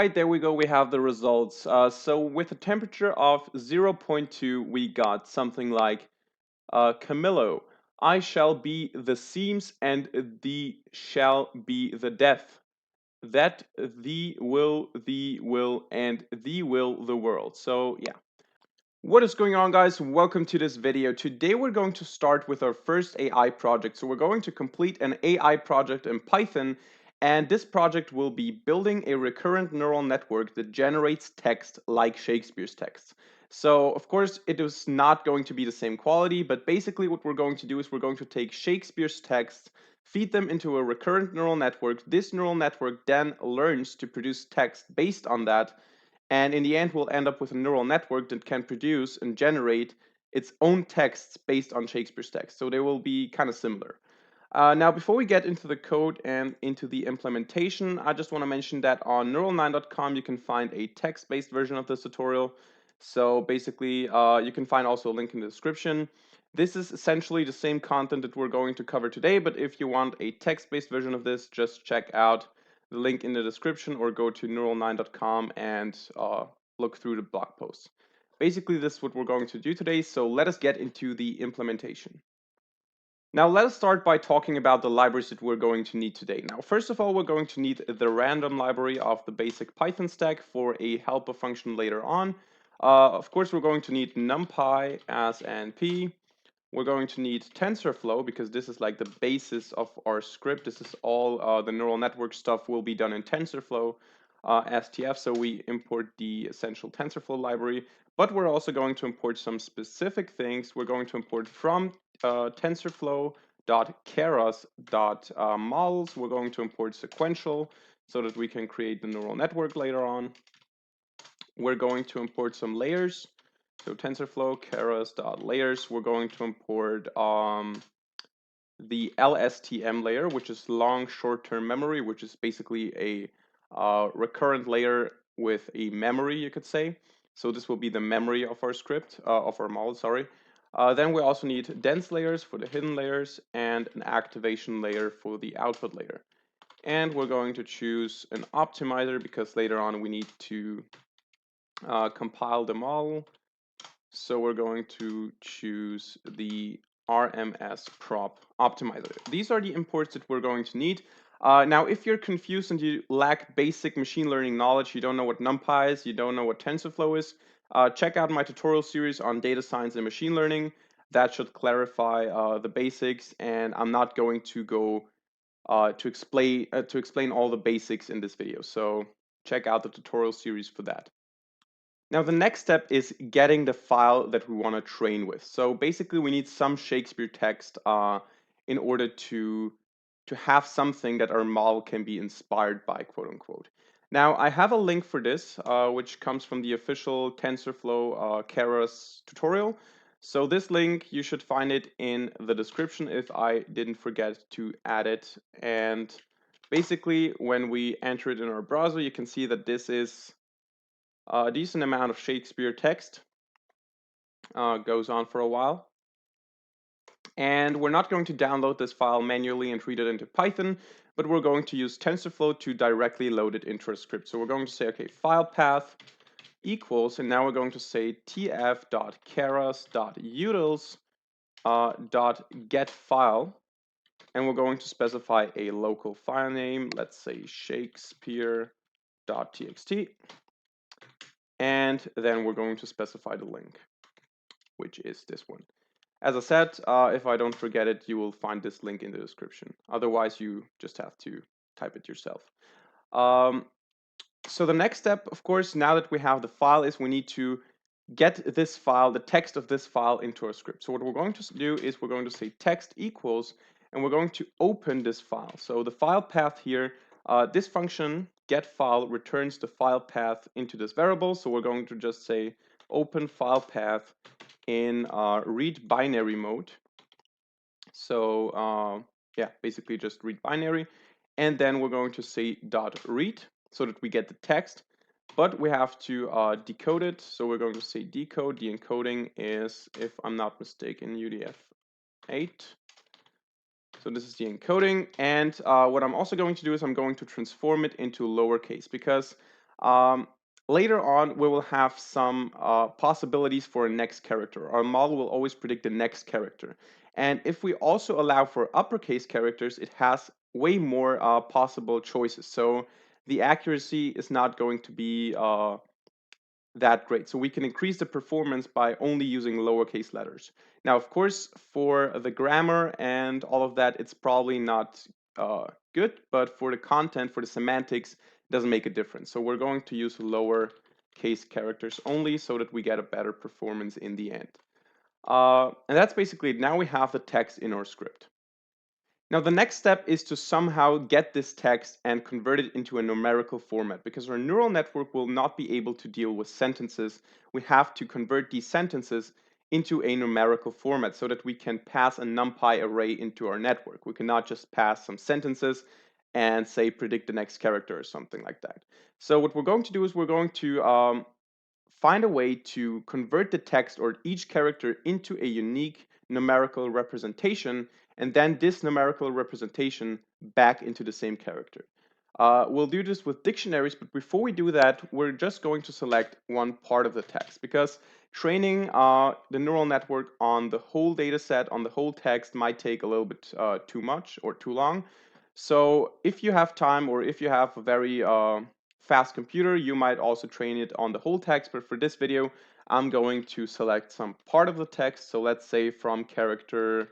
right, there we go. We have the results. So with a temperature of 0.2, we got something like Camillo. I shall be the seams and thee shall be the death. That thee will, and thee will the world. So yeah. What is going on, guys? Welcome to this video. Today we're going to start with our first AI project. So we're going to complete an AI project in Python, and this project will be building a recurrent neural network that generates text like Shakespeare's text. So of course it is not going to be the same quality, but basically what we're going to do is we're going to take Shakespeare's text, feed them into a recurrent neural network. This neural network then learns to produce text based on that, and in the end, we'll end up with a neural network that can produce and generate its own texts based on Shakespeare's text. So they will be kind of similar. Now, before we get into the code and into the implementation, I just want to mention that on neural9.com, you can find a text-based version of this tutorial. So basically, you can find also a link in the description. This is essentially the same content that we're going to cover today, but if you want a text-based version of this, just check out the link in the description or go to neural9.com and look through the blog post. Basically, this is what we're going to do today, so let us get into the implementation. Now, let us start by talking about the libraries that we're going to need today. Now, first of all, we're going to need the random library of the basic Python stack for a helper function later on. Of course, we're going to need NumPy as NP. We're going to need TensorFlow because this is like the basis of our script. This is all the neural network stuff will be done in TensorFlow STF. So we import the essential TensorFlow library, but we're also going to import some specific things. We're going to import from TensorFlow.keras.models. We're going to import sequential so that we can create the neural network later on. We're going to import some layers. So TensorFlow keras.layers, we're going to import the LSTM layer, which is long short-term memory, which is basically a recurrent layer with a memory, you could say. So this will be the memory of our script, of our model, sorry. Then we also need dense layers for the hidden layers and an activation layer for the output layer. And we're going to choose an optimizer because later on we need to compile the model. So we're going to choose the RMS prop optimizer. These are the imports that we're going to need. Now, if you're confused and you lack basic machine learning knowledge, you don't know what NumPy is, you don't know what TensorFlow is, check out my tutorial series on data science and machine learning. That should clarify the basics, and I'm not going to go to explain all the basics in this video. So check out the tutorial series for that. Now, the next step is getting the file that we want to train with. So basically, we need some Shakespeare text in order to have something that our model can be inspired by, quote unquote. Now, I have a link for this, which comes from the official TensorFlow Keras tutorial. So this link, you should find it in the description if I didn't forget to add it. And basically, when we enter it in our browser, you can see that this is a decent amount of Shakespeare text. Goes on for a while. And we're not going to download this file manually and read it into Python, but we're going to use TensorFlow to directly load it into our script. So we're going to say, okay, file path equals, and now we're going to say tf.keras.utils.getFile, and we're going to specify a local file name, let's say shakespeare.txt. And then we're going to specify the link, which is this one. As I said, if I don't forget it, you will find this link in the description. Otherwise, you just have to type it yourself. So the next step, of course, now that we have the file, is we need to get this file, the text of this file, into our script. So what we're going to do is we're going to say text equals, and we're going to open this file. So the file path here, this function getFile returns the file path into this variable. So we're going to just say open file path in read binary mode. So yeah, basically just read binary. And then we're going to say .read so that we get the text, but we have to decode it. So we're going to say decode. The encoding is, if I'm not mistaken, UDF-8. So this is the encoding. And what I'm also going to do is I'm going to transform it into lowercase because Later on, we will have some possibilities for a next character. Our model will always predict the next character. And if we also allow for uppercase characters, it has way more possible choices. So the accuracy is not going to be that great. So we can increase the performance by only using lowercase letters. Now, of course, for the grammar and all of that, it's probably not good, but for the content, for the semantics, it doesn't make a difference. So we're going to use lowercase characters only so that we get a better performance in the end. And that's basically it. Now we have the text in our script. Now, the next step is to somehow get this text and convert it into a numerical format, because our neural network will not be able to deal with sentences. We have to convert these sentences into a numerical format so that we can pass a Numpy array into our network. We cannot just pass some sentences and say predict the next character or something like that. So what we're going to do is we're going to find a way to convert the text or each character into a unique numerical representation, and then this numerical representation back into the same character. We'll do this with dictionaries, but before we do that, we're just going to select one part of the text, because training the neural network on the whole data set, on the whole text, might take a little bit too much or too long. So if you have time, or if you have a very fast computer, you might also train it on the whole text, but for this video, I'm going to select some part of the text. So let's say from character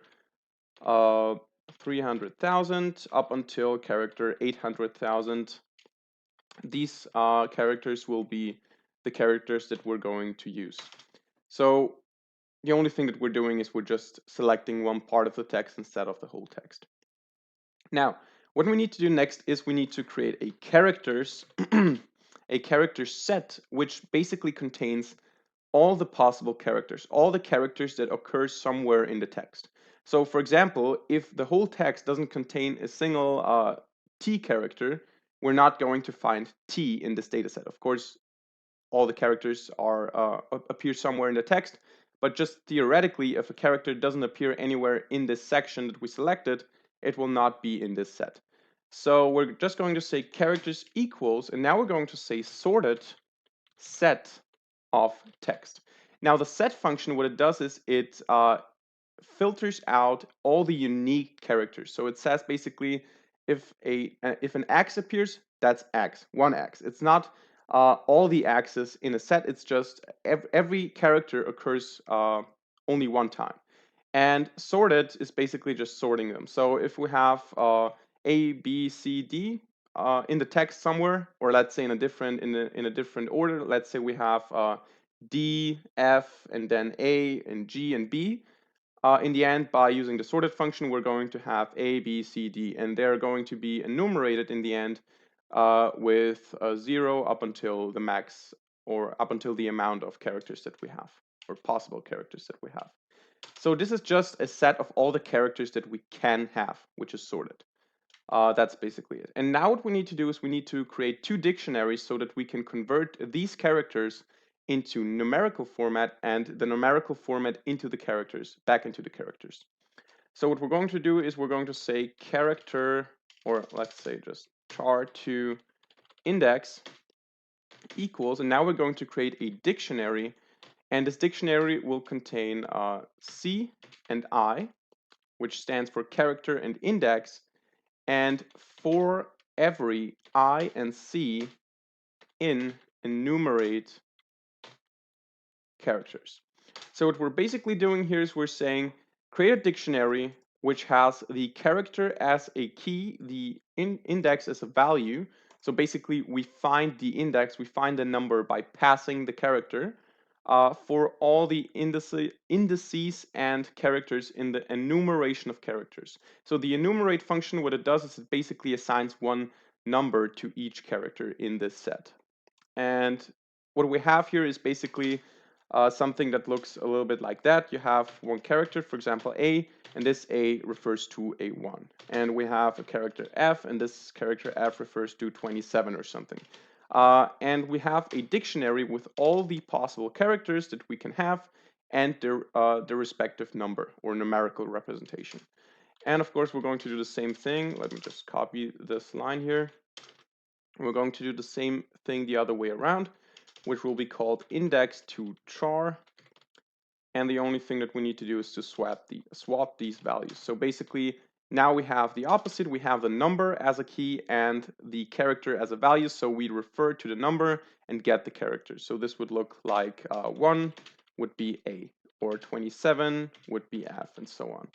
300,000 up until character 800,000. These characters will be the characters that we're going to use. So the only thing that we're doing is we're just selecting one part of the text instead of the whole text. Now, what we need to do next is we need to create a characters a character set, which basically contains all the possible characters, all the characters that occur somewhere in the text. So for example, if the whole text doesn't contain a single T character, we're not going to find T in this data set. Of course, all the characters appear somewhere in the text, but just theoretically, if a character doesn't appear anywhere in this section that we selected, it will not be in this set. So we're just going to say characters equals, and now we're going to say sorted set of text. Now the set function, what it does is it filters out all the unique characters. So it says basically if an X appears, that's X, one X. It's not all the X's in a set. It's just every character occurs only one time. And sorted is basically just sorting them. So if we have A, B, C, D in the text somewhere, or let's say in a different order, let's say we have D, F, and then A, and G, and B. In the end, by using the sorted function, we're going to have A, B, C, D, and they're going to be enumerated in the end with 0 up until the max, or up until the amount of characters that we have, or possible characters that we have. So this is just a set of all the characters that we can have, which is sorted. That's basically it. And now what we need to do is we need to create two dictionaries so that we can convert these characters into numerical format and the numerical format into the characters, back into the characters. So what we're going to do is we're going to say character, or let's say just char2 index equals, and now we're going to create a dictionary, and this dictionary will contain C and I, which stands for character and index, and for every I and C in enumerate characters. So what we're basically doing here is we're saying create a dictionary which has the character as a key, the index as a value. So basically we find the index, we find the number by passing the character for all the indices and characters in the enumeration of characters. So the enumerate function, what it does is it basically assigns one number to each character in this set. And what we have here is basically something that looks a little bit like that. You have one character, for example, A, and this A refers to a 1. And we have a character F, and this character F refers to 27 or something. And we have a dictionary with all the possible characters that we can have and the respective number or numerical representation. And of course, we're going to do the same thing. Let me just copy this line here. We're going to do the same thing the other way around, which will be called index to char. And the only thing that we need to do is to swap these values. So basically, now we have the opposite. We have the number as a key and the character as a value. So we refer to the number and get the character. So this would look like 1 would be A, or 27 would be F, and so on.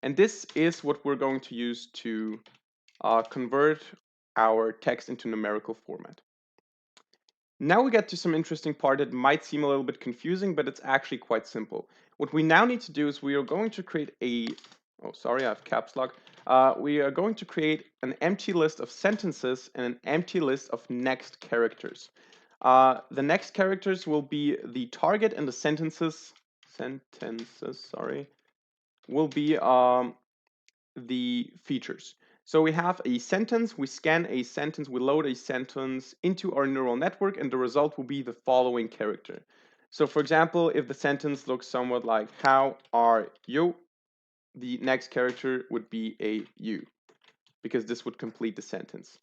And this is what we're going to use to convert our text into numerical format. Now we get to some interesting part that might seem a little bit confusing, but it's actually quite simple. What we now need to do is we are going to create a, oh, sorry, I have caps lock. We are going to create an empty list of sentences and an empty list of next characters. The next characters will be the target, and the sentences, sorry, will be the features. So we have a sentence, we scan a sentence, we load a sentence into our neural network, and the result will be the following character. So for example, if the sentence looks somewhat like, how are you? The next character would be a U, because this would complete the sentence.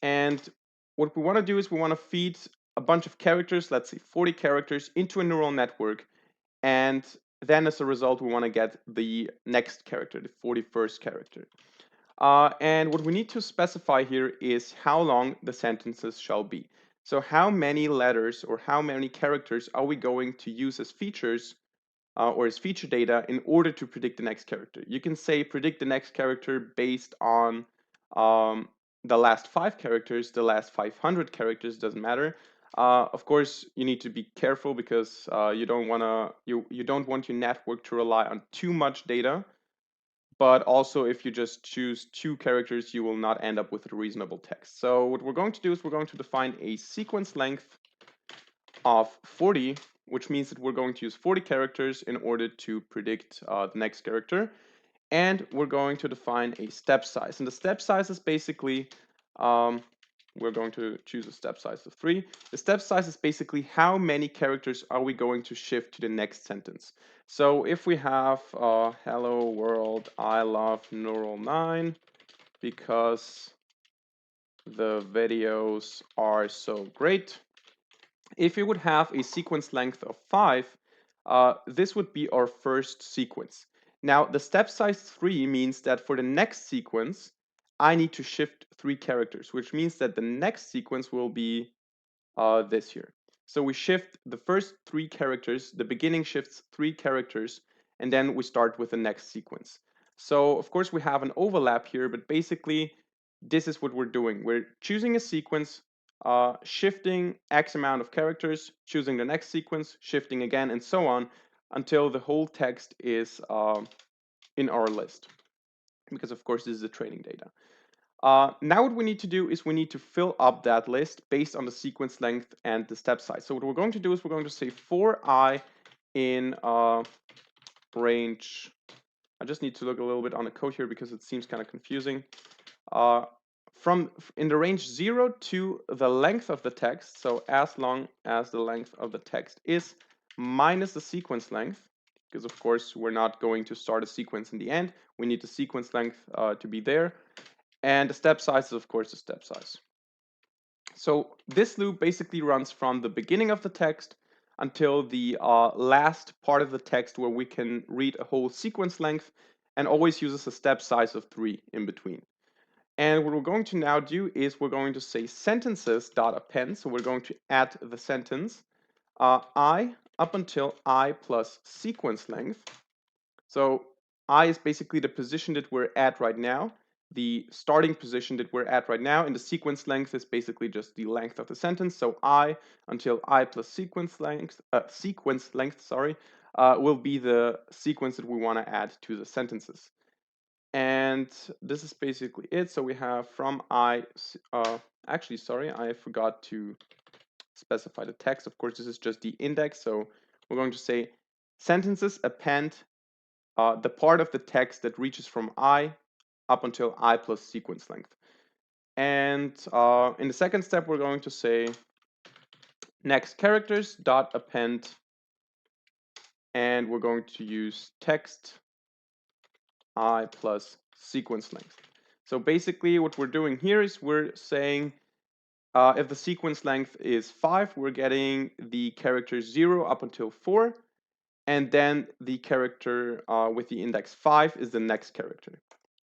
And what we want to do is we want to feed a bunch of characters, let's say 40 characters, into a neural network. And then as a result, we want to get the next character, the 41st character. And what we need to specify here is how long the sentences shall be. So how many letters or how many characters are we going to use as features or as feature data in order to predict the next character? You can say predict the next character based on the last 5 characters, the last 500 characters, doesn't matter. Of course, you need to be careful because you don't want your network to rely on too much data. But also, if you just choose 2 characters, you will not end up with a reasonable text. So what we're going to do is we're going to define a sequence length of 40, which means that we're going to use 40 characters in order to predict the next character. And we're going to define a step size. And the step size is basically, we're going to choose a step size of 3. The step size is basically how many characters are we going to shift to the next sentence. So if we have hello world, I love neural 9 because the videos are so great. If we would have a sequence length of 5, this would be our first sequence. Now the step size 3 means that for the next sequence, I need to shift 3 characters, which means that the next sequence will be this here. So we shift the first 3 characters, the beginning shifts 3 characters, and then we start with the next sequence. So of course we have an overlap here, but basically this is what we're doing. We're choosing a sequence, shifting X amount of characters, choosing the next sequence, shifting again, and so on until the whole text is in our list. Because of course this is the training data. Now what we need to do is we need to fill up that list based on the sequence length and the step size. So what we're going to do is we're going to say for I in range. I just need to look a little bit on the code here because it seems kind of confusing. In the range 0 to the length of the text, so as long as the length of the text is minus the sequence length, because of course we're not going to start a sequence in the end. We need the sequence length to be there. And the step size is, of course, the step size. So this loop basically runs from the beginning of the text until the last part of the text where we can read a whole sequence length, and always uses a step size of 3 in between. And what we're going to now do is we're going to say sentences.append. So we're going to add the sentence I up until I plus sequence length. So I is basically the position that we're at right now, the starting position that we're at right now, and the sequence length is basically just the length of the sentence. So I until I plus sequence length, will be the sequence that we want to add to the sentences. And this is basically it. So we have from I, actually, sorry, I forgot to specify the text. Of course, this is just the index. So we're going to say sentences append the part of the text that reaches from I up until I plus sequence length. And in the second step, we're going to say next characters dot append, and we're going to use text I plus sequence length. So basically what we're doing here is we're saying if the sequence length is 5, we're getting the character 0 up until 4, and then the character with the index 5 is the next character,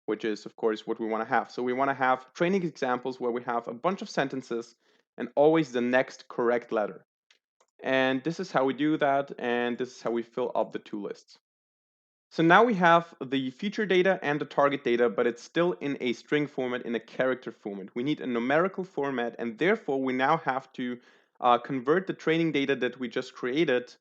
which is, of course, what we want to have. So we want to have training examples where we have a bunch of sentences and always the next correct letter. And this is how we do that, and this is how we fill up the two lists. So now we have the feature data and the target data, but it's still in a string format, in a character format. We need a numerical format, and therefore we now have to convert the training data that we just created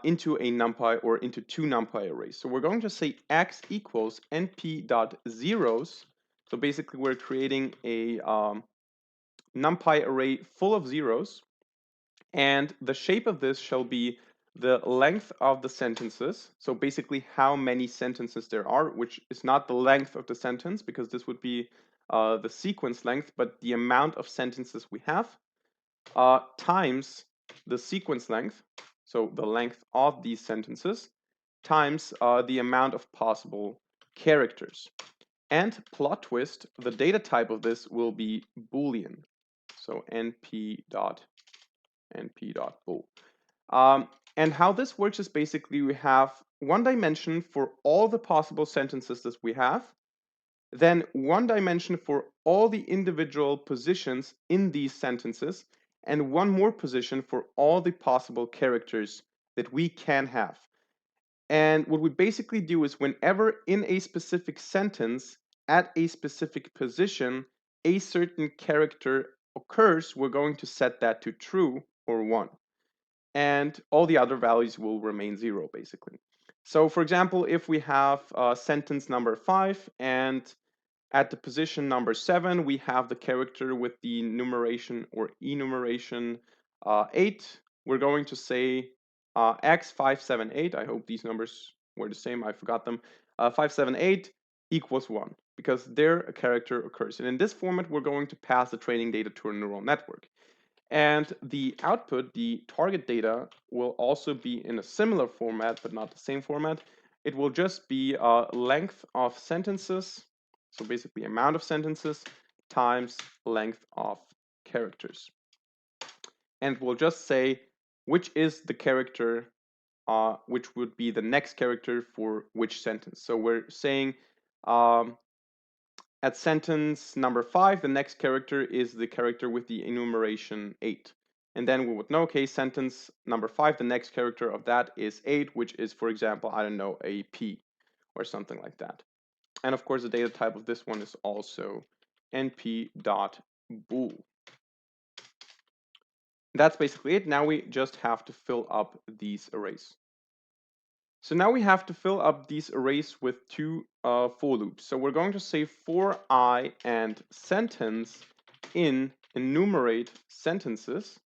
into a NumPy or into two NumPy arrays. So we're going to say x equals np.zeros. So basically we're creating a NumPy array full of zeros, and the shape of this shall be the length of the sentences. So basically how many sentences there are, which is not the length of the sentence, because this would be the sequence length, but the amount of sentences we have, times the sequence length, so the length of these sentences, times the amount of possible characters. And plot twist, the data type of this will be Boolean. So np.bool. And how this works is basically we have one dimension for all the possible sentences that we have, then one dimension for all the individual positions in these sentences, and one more position for all the possible characters that we can have. And what we basically do is whenever in a specific sentence, at a specific position, a certain character occurs, we're going to set that to true or 1. And all the other values will remain 0, basically. So for example, if we have sentence number 5 and at the position number 7, we have the character with the numeration or enumeration 8. We're going to say x578. I hope these numbers were the same. I forgot them. 578 equals 1, because there a character occurs. And in this format, we're going to pass the training data to a neural network. And the output, the target data, will also be in a similar format, but not the same format. It will just be length of sentences, so basically amount of sentences, times length of characters. And we'll just say which is the character, which would be the next character for which sentence. So we're saying at sentence number 5, the next character is the character with the enumeration 8. And then we would know, okay, sentence number 5, the next character of that is 8, which is, for example, I don't know, a P or something like that. And of course, the data type of this one is also np.bool. That's basically it. Now we just have to fill up these arrays. So now we have to fill up these arrays with two for loops. So we're going to say for I and sentence in enumerate sentences.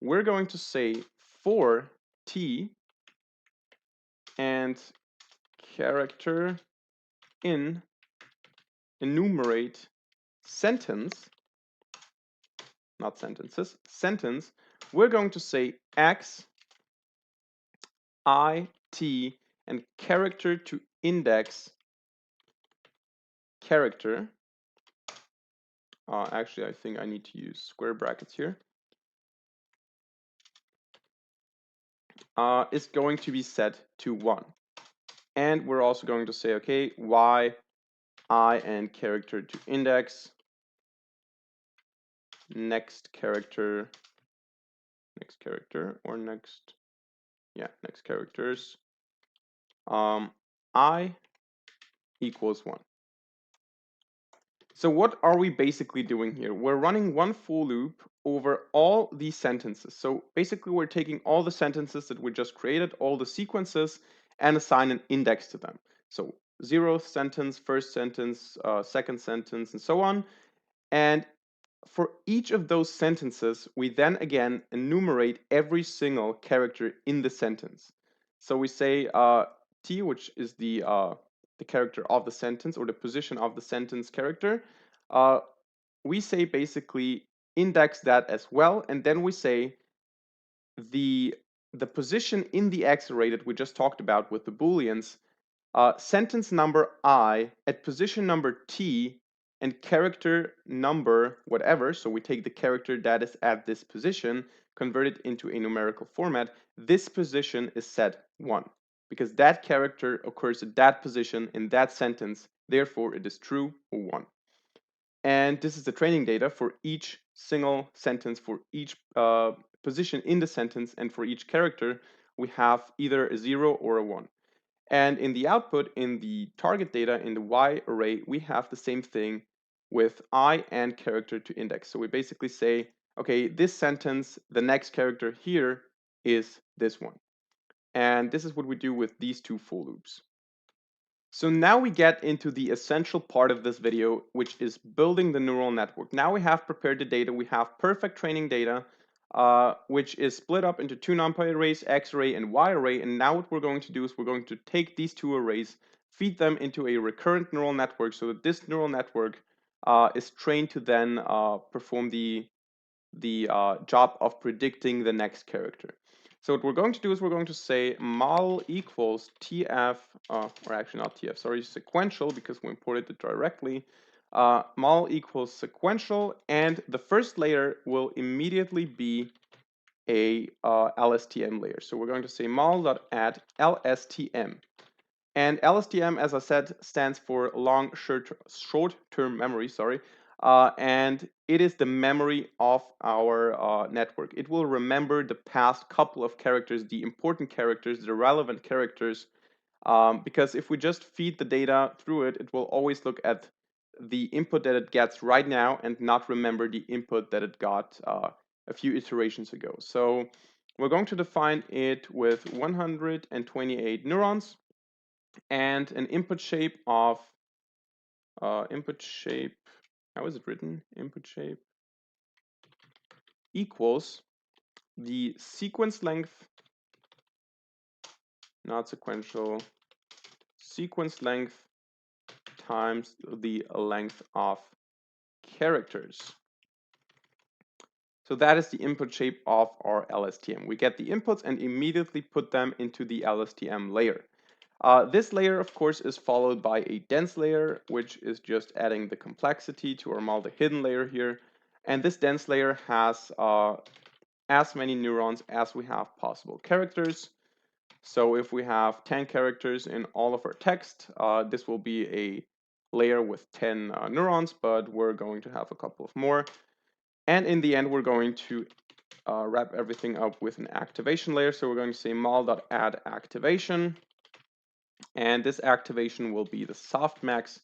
We're going to say for t and character in enumerate sentence, not sentences, sentence. We're going to say x, I, t, and character to index character. Actually, I think I need to use square brackets here. Is going to be set to 1. And we're also going to say, okay, y, I, and character to index, next character, or next characters, I equals 1. So what are we basically doing here? We're running one for loop over all these sentences. So basically we're taking all the sentences that we just created, all the sequences, and assign an index to them. So 0th sentence, first sentence, second sentence, and so on. And for each of those sentences, we then again enumerate every single character in the sentence. So we say t, which is the character of the sentence or the position of the sentence character. We say basically index that as well, and then we say the position in the X array that we just talked about with the Booleans sentence number I at position number T and character number whatever, so we take the character that is at this position, convert it into a numerical format, this position is set 1 because that character occurs at that position in that sentence, therefore it is true or 1. And this is the training data for each single sentence, for each position in the sentence, and for each character, we have either a 0 or a 1. And in the output, in the target data, in the Y array, we have the same thing with I and character to index. So we basically say, okay, this sentence, the next character here is this one. And this is what we do with these two for loops. So now we get into the essential part of this video, which is building the neural network. Now we have prepared the data. We have perfect training data, which is split up into two NumPy arrays, X array and Y array. And now what we're going to do is we're going to take these two arrays, feed them into a recurrent neural network so that this neural network is trained to then perform the job of predicting the next character. So what we're going to do is we're going to say model equals tf, or actually not tf, sorry, sequential, because we imported it directly. Model equals sequential, and the first layer will immediately be a LSTM layer. So we're going to say model.add LSTM. And LSTM, as I said, stands for long short-term memory, sorry. And it is the memory of our network. It will remember the past couple of characters, the important characters, the relevant characters, because if we just feed the data through it, it will always look at the input that it gets right now and not remember the input that it got a few iterations ago. So we're going to define it with 128 neurons and an input shape of how is it written? Input shape equals the sequence length, not sequential, sequence length times the length of characters. So that is the input shape of our LSTM. We get the inputs and immediately put them into the LSTM layer. This layer, of course, is followed by a dense layer, which is just adding the complexity to our multi-hidden layer here. And this dense layer has as many neurons as we have possible characters. So if we have 10 characters in all of our text, this will be a layer with 10 neurons, but we're going to have a couple of more. And in the end, we're going to wrap everything up with an activation layer. So we're going to say model.add activation. And this activation will be the softmax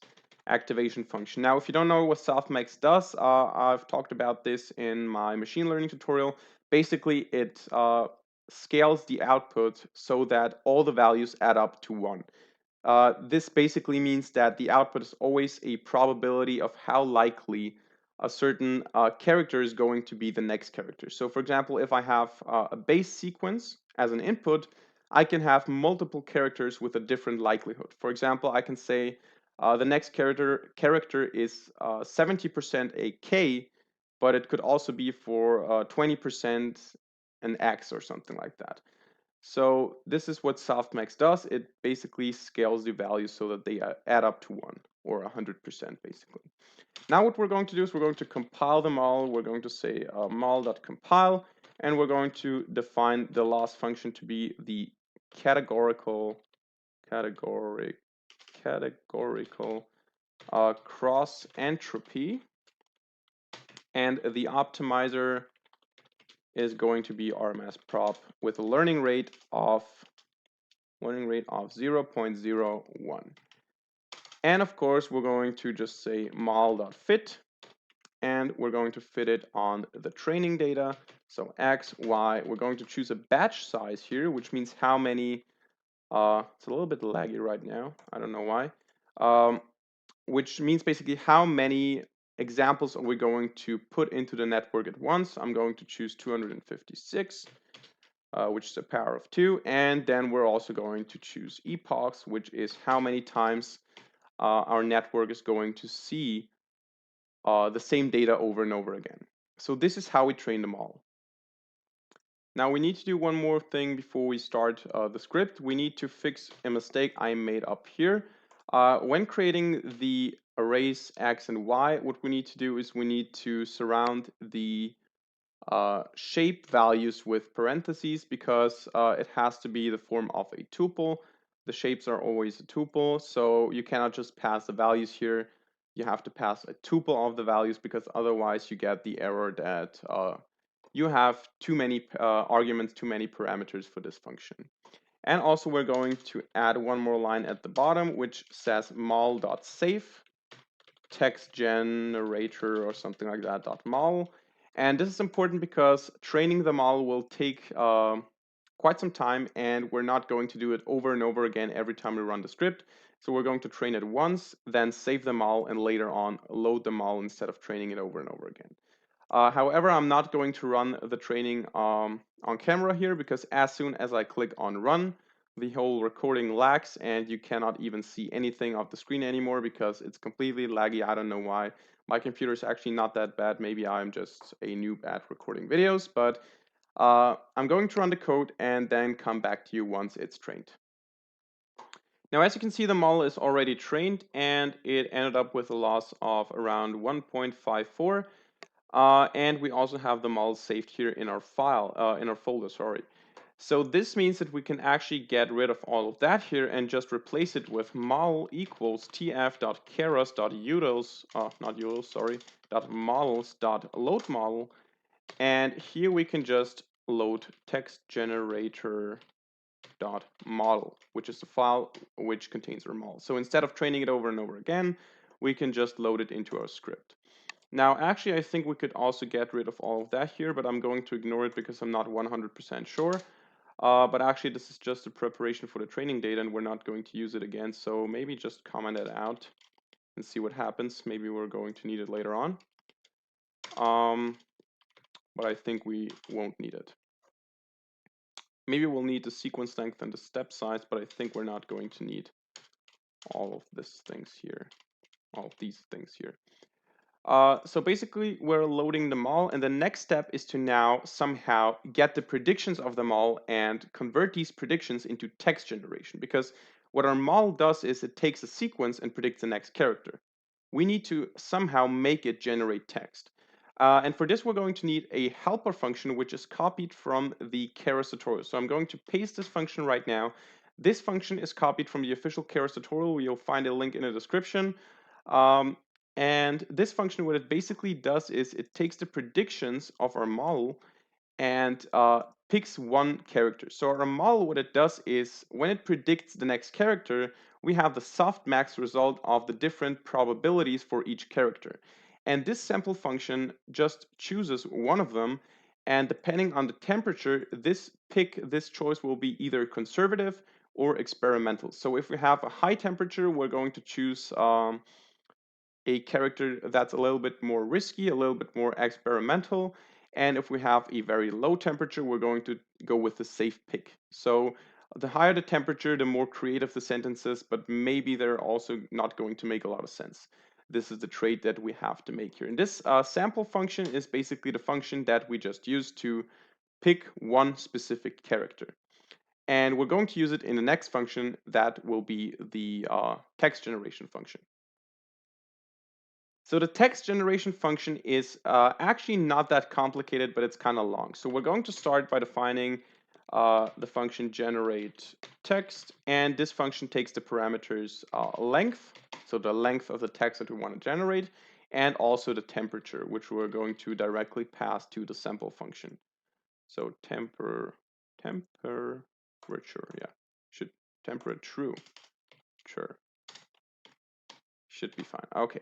activation function. Now, if you don't know what softmax does, I've talked about this in my machine learning tutorial. Basically, it scales the output so that all the values add up to 1. This basically means that the output is always a probability of how likely a certain character is going to be the next character. So for example, if I have a base sequence as an input, I can have multiple characters with a different likelihood. For example, I can say the next character is 70% a K, but it could also be for 20% an X or something like that. So this is what softmax does. It basically scales the values so that they add up to 1 or 100% basically. Now what we're going to do is we're going to compile them all. We're going to say model.compile, and we're going to define the loss function to be the categorical cross entropy, and the optimizer is going to be RMS prop with a learning rate of 0.01. And of course, we're going to just say model.fit, and we're going to fit it on the training data. So X, Y, we're going to choose a batch size here, which means how many, it's a little bit laggy right now, I don't know why, which means basically how many examples are we going to put into the network at once. I'm going to choose 256, which is a power of 2, and then we're also going to choose epochs, which is how many times our network is going to see the same data over and over again. So this is how we train the model. Now we need to do one more thing before we start the script. We need to fix a mistake I made up here. When creating the arrays x and y, what we need to do is we need to surround the shape values with parentheses because it has to be the form of a tuple. The shapes are always a tuple, so you cannot just pass the values here. You have to pass a tuple of the values because otherwise you get the error that you have too many arguments, too many parameters for this function. And also we're going to add one more line at the bottom, which says mol.save text generator or something like that .mol. And this is important because training the model will take quite some time, and we're not going to do it over and over again every time we run the script. So we're going to train it once, then save the model, and later on load the model instead of training it over and over again. However, I'm not going to run the training on camera here because as soon as I click on run, the whole recording lags and you cannot even see anything of the screen anymore because it's completely laggy. I don't know why. My computer is actually not that bad. Maybe I'm just a noob at recording videos, but I'm going to run the code and then come back to you once it's trained. Now, as you can see, the model is already trained and it ended up with a loss of around 1.54. And we also have the model saved here in our file, in our folder, sorry. So this means that we can actually get rid of all of that here and just replace it with model equals tf.keras.utils, not utils, sorry, .models.load model. And here we can just load text generator model, which is the file which contains our model. So instead of training it over and over again, we can just load it into our script. Now, actually, I think we could also get rid of all of that here, but I'm going to ignore it because I'm not 100% sure. But actually, this is just a preparation for the training data, and we're not going to use it again. So maybe just comment it out and see what happens. Maybe we're going to need it later on. But I think we won't need it. Maybe we'll need the sequence length and the step size, but I think we're not going to need all of these things here. So basically, we're loading them all, and the next step is to now somehow get the predictions of them all and convert these predictions into text generation. Because what our model does is it takes a sequence and predicts the next character. We need to somehow make it generate text. And for this, we're going to need a helper function, which is copied from the Keras tutorial. So I'm going to paste this function right now. This function is copied from the official Keras tutorial. You'll find a link in the description. And this function, what it basically does is it takes the predictions of our model and picks one character. So our model, what it does is when it predicts the next character, we have the softmax result of the different probabilities for each character. And this sample function just chooses one of them. And depending on the temperature, this choice will be either conservative or experimental. So if we have a high temperature, we're going to choose a character that's a little bit more risky, a little bit more experimental. And if we have a very low temperature, we're going to go with the safe pick. So the higher the temperature, the more creative the sentences, but maybe they're also not going to make a lot of sense. This is the trait that we have to make here. And this sample function is basically the function that we just used to pick one specific character. And we're going to use it in the next function that will be the text generation function. So the text generation function is actually not that complicated, but it's kind of long. So we're going to start by defining the function generate text, and this function takes the parameters length, so the length of the text that we want to generate, and also the temperature, which we're going to directly pass to the sample function. So temperature, yeah, temperature should be fine. Okay.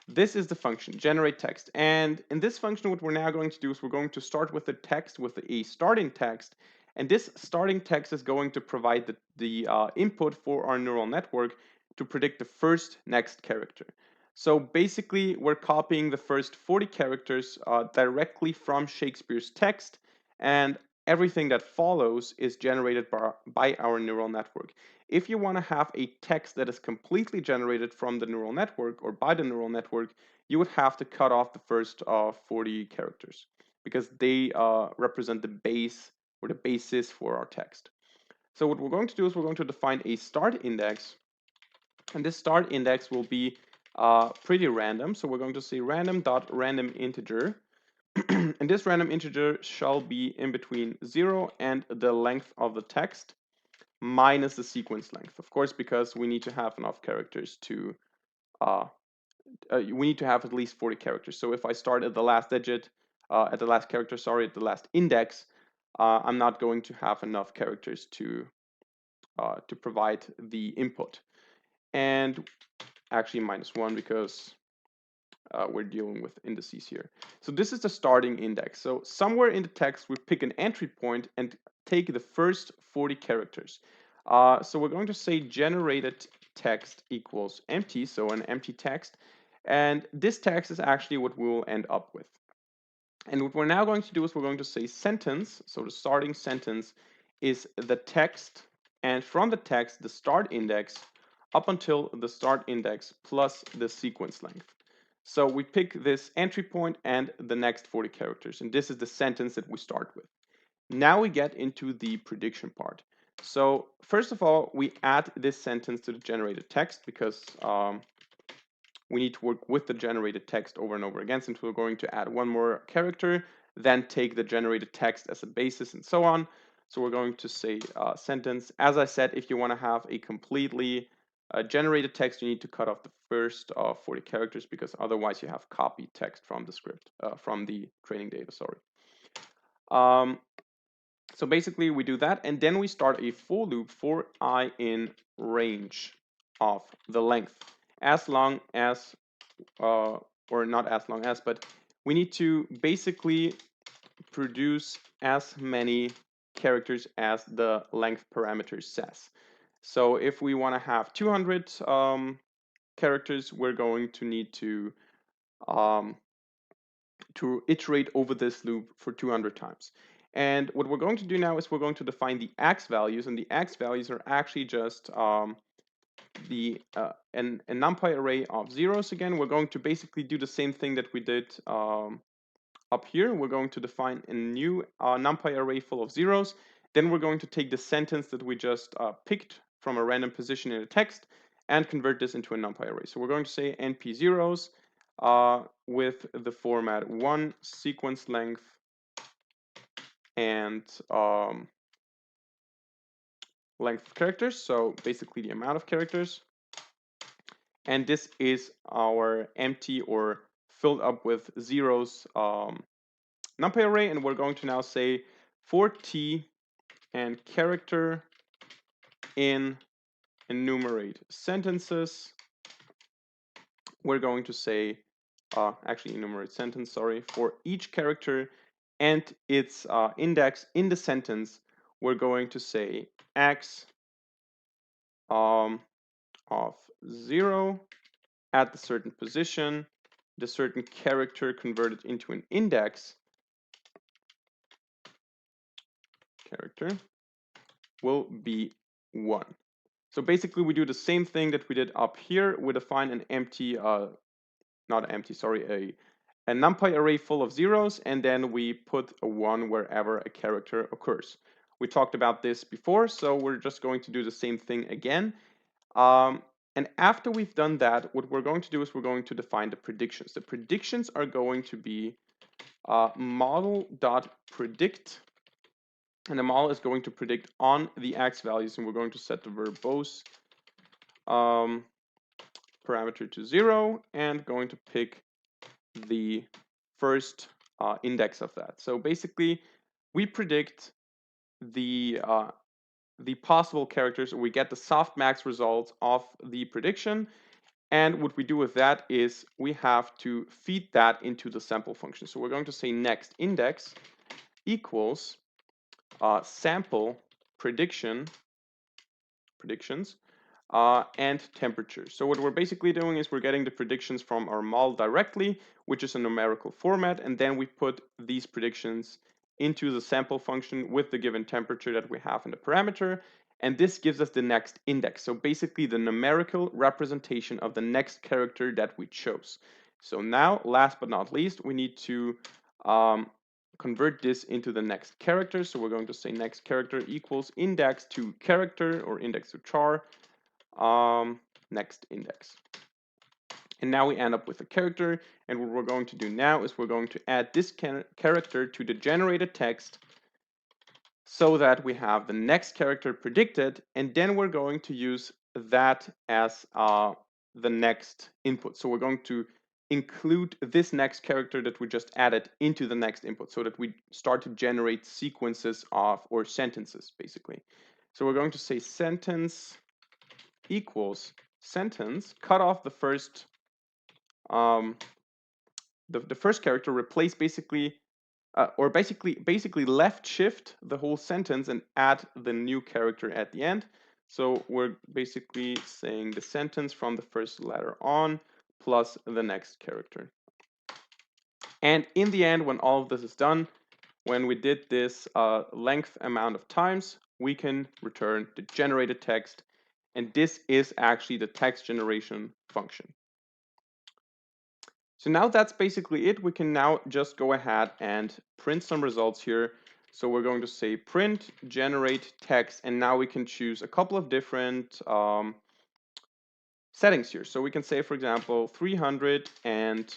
This is the function, generate text. And in this function, what we're now going to do is we're going to start with the text with a starting text. And this starting text is going to provide the input for our neural network to predict the next character. So basically, we're copying the first 40 characters directly from Shakespeare's text. And everything that follows is generated by our neural network. If you want to have a text that is completely generated from the neural network or by the neural network, you would have to cut off the first 40 characters because they represent the base or the basis for our text. So what we're going to do is we're going to define a start index, and this start index will be pretty random. So we're going to say random.random integer, and this random integer shall be in between 0 and the length of the text minus the sequence length. Of course, because we need to have enough characters to we need to have at least 40 characters. So if I start at the last digit, at the last character, sorry, at the last index, I'm not going to have enough characters to provide the input. And actually -1 because we're dealing with indices here. So this is the starting index. So somewhere in the text, we pick an entry point and take the first 40 characters. So we're going to say generated text equals empty, so an empty text. And this text is actually what we will end up with. And what we're now going to do is we're going to say sentence. So the starting sentence is the text, and from the text, the start index up until the start index plus the sequence length. So we pick this entry point and the next 40 characters, and this is the sentence that we start with. Now we get into the prediction part. So first of all, we add this sentence to the generated text because we need to work with the generated text over and over again, since we're going to add one more character, then take the generated text as a basis and so on. So we're going to say sentence. As I said, if you want to have a completely generated text, you need to cut off the first 40 characters because otherwise you have copied text from the script, from the training data, sorry. So basically we do that, and then we start a for loop for I in range of the length, as long as, or not as long as, but we need to basically produce as many characters as the length parameter says. So if we want to have 200 characters, we're going to need to iterate over this loop for 200 times. And what we're going to do now is we're going to define the x values, and the x values are actually just an Numpy array of zeros. Again, we're going to basically do the same thing that we did up here. We're going to define a new Numpy array full of zeros. Then we're going to take the sentence that we just picked from a random position in the text and convert this into a Numpy array. So we're going to say np zeros with the format 1 sequence length and length of characters, so basically the amount of characters. And this is our empty or filled up with zeros Numpy array, and we're going to now say for t and character in enumerate sentences, we're going to say actually enumerate sentence, sorry, for each character and its index in the sentence, we're going to say x of 0 at the certain position, the certain character converted into an index character will be 1. So basically we do the same thing that we did up here. We define an empty, not empty, sorry, a Numpy array full of zeros, and then we put a 1 wherever a character occurs. We talked about this before, so we're just going to do the same thing again. And after we've done that, what we're going to do is we're going to define the predictions. The predictions are going to be model.predict, and the model is going to predict on the x values, and we're going to set the verbose parameter to 0 and going to pick the first index of that. So basically, we predict the possible characters, or we get the softmax results of the prediction. And what we do with that is we have to feed that into the sample function. So we're going to say next index equals sample predictions and temperature. So what we're basically doing is we're getting the predictions from our model directly, which is a numerical format, and then we put these predictions into the sample function with the given temperature that we have in the parameter, and this gives us the next index. So basically the numerical representation of the next character that we chose. So now, last but not least, we need to convert this into the next character. So we're going to say next character equals index to character or index to char, next index. And now we end up with a character. And what we're going to do now is we're going to add this character to the generated text so that we have the next character predicted. And then we're going to use that as the next input. So we're going to include this next character that we just added into the next input so that we start to generate sequences of, or sentences basically. So we're going to say sentence equals sentence, cut off the first the first character, replace basically or basically left shift the whole sentence and add the new character at the end. So we're basically saying the sentence from the first letter on plus the next character. And in the end, when all of this is done, when we did this length amount of times, we can return the generated text. And this is actually the text generation function. So now that's basically it. We can now just go ahead and print some results here. So we're going to say print generate text, and now we can choose a couple of different settings here. So we can say, for example, 300 and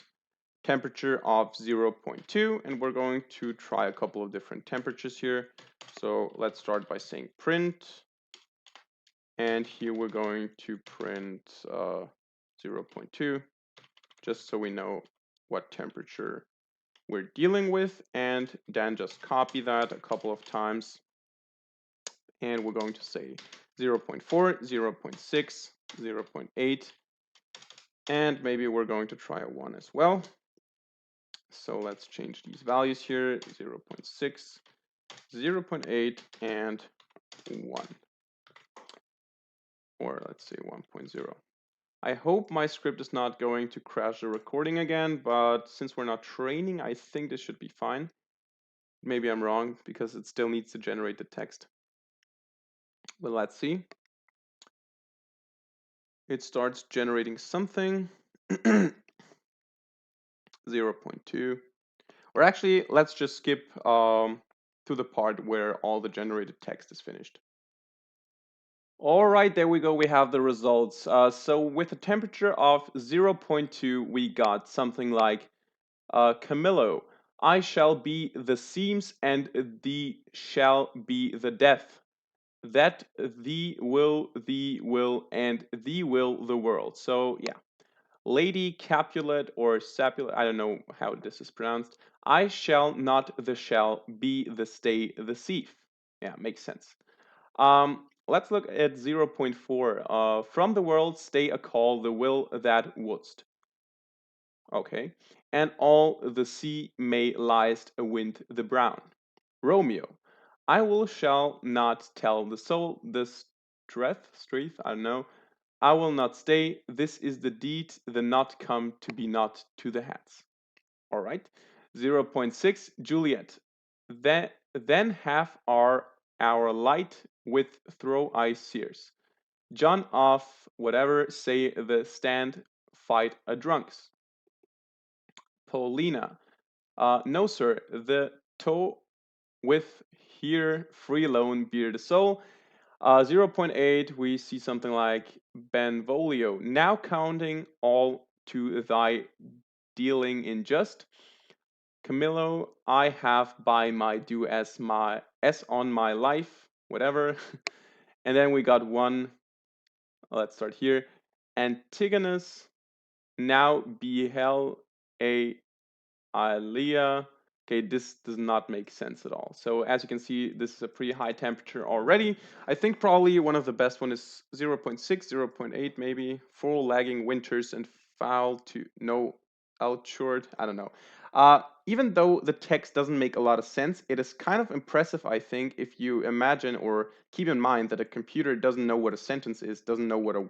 temperature of 0.2, and we're going to try a couple of different temperatures here. So let's start by saying print, and here we're going to print 0.2, just so we know what temperature we're dealing with, and then just copy that a couple of times. And we're going to say 0.4, 0.6, 0.8, and maybe we're going to try a 1 as well. So let's change these values here, 0.6, 0.8, and 1. Or let's say 1.0. I hope my script is not going to crash the recording again, but since we're not training, I think this should be fine. Maybe I'm wrong because it still needs to generate the text. But let's see. It starts generating something. 0.2. Or actually, let's just skip to the part where all the generated text is finished. All right, there we go. We have the results. So with a temperature of 0.2, we got something like Camillo, I shall be the seams and thee shall be the death. That thee will, and thee will the world. So yeah, Lady Capulet or Sapulet, I don't know how this is pronounced. I shall not the shall be the stay the thief. Yeah, makes sense. Let's look at 0.4. From the world stay a call the will that wouldst. Okay. And all the sea may liest a wind the brown. Romeo, I will shall not tell the soul this strength, I don't know. I will not stay. This is the deed, the not come to be not to the hats. All right. 0.6, Juliet. Then half our light with throw eye sears. John of whatever say the stand fight a drunks. Paulina. No, sir. The toe with here free loan beer the soul. 0.8, we see something like Benvolio. Now counting all to thy dealing in just. Camillo, I have by my due as on my life, whatever. And then we got one. Let's start here. Antigonus, now beheld a Alea. Okay, this does not make sense at all. So as you can see, this is a pretty high temperature already. I think probably one of the best one is 0.6, 0.8 maybe. Full lagging winters and foul to no out short. I don't know. Even though the text doesn't make a lot of sense, it is kind of impressive, I think, if you imagine or keep in mind that a computer doesn't know what a sentence is, doesn't know what a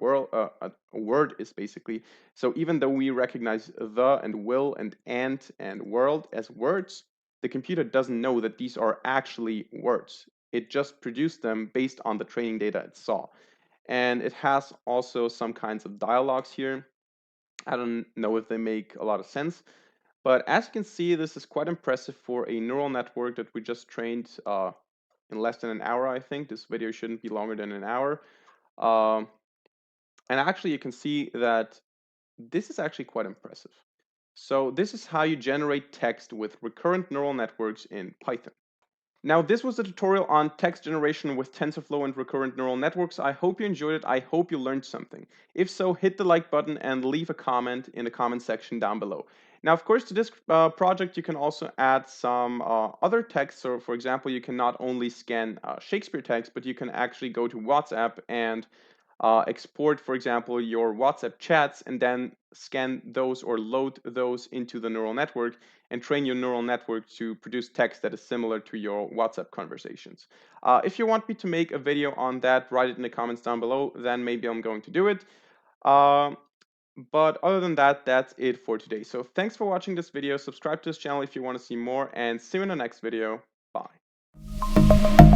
word is basically. So even though we recognize the and will and world as words, the computer doesn't know that these are actually words. It just produced them based on the training data it saw. And it has also some kinds of dialogues here. I don't know if they make a lot of sense, But as you can see, this is quite impressive for a neural network that we just trained in less than an hour, I think. This video shouldn't be longer than an hour. Um, and actually, you can see that this is actually quite impressive. So this is how you generate text with recurrent neural networks in Python. Now, this was a tutorial on text generation with TensorFlow and recurrent neural networks. I hope you enjoyed it. I hope you learned something. If so, hit the like button and leave a comment in the comment section down below. Now, of course, to this project, you can also add some other text. So, for example, you can not only scan Shakespeare text, but you can actually go to WhatsApp and export, for example, your WhatsApp chats and then scan those or load those into the neural network and train your neural network to produce text that is similar to your WhatsApp conversations. If you want me to make a video on that, write it in the comments down below, then maybe I'm going to do it. But other than that, that's it for today. So thanks for watching this video. Subscribe to this channel if you want to see more, and see you in the next video. Bye.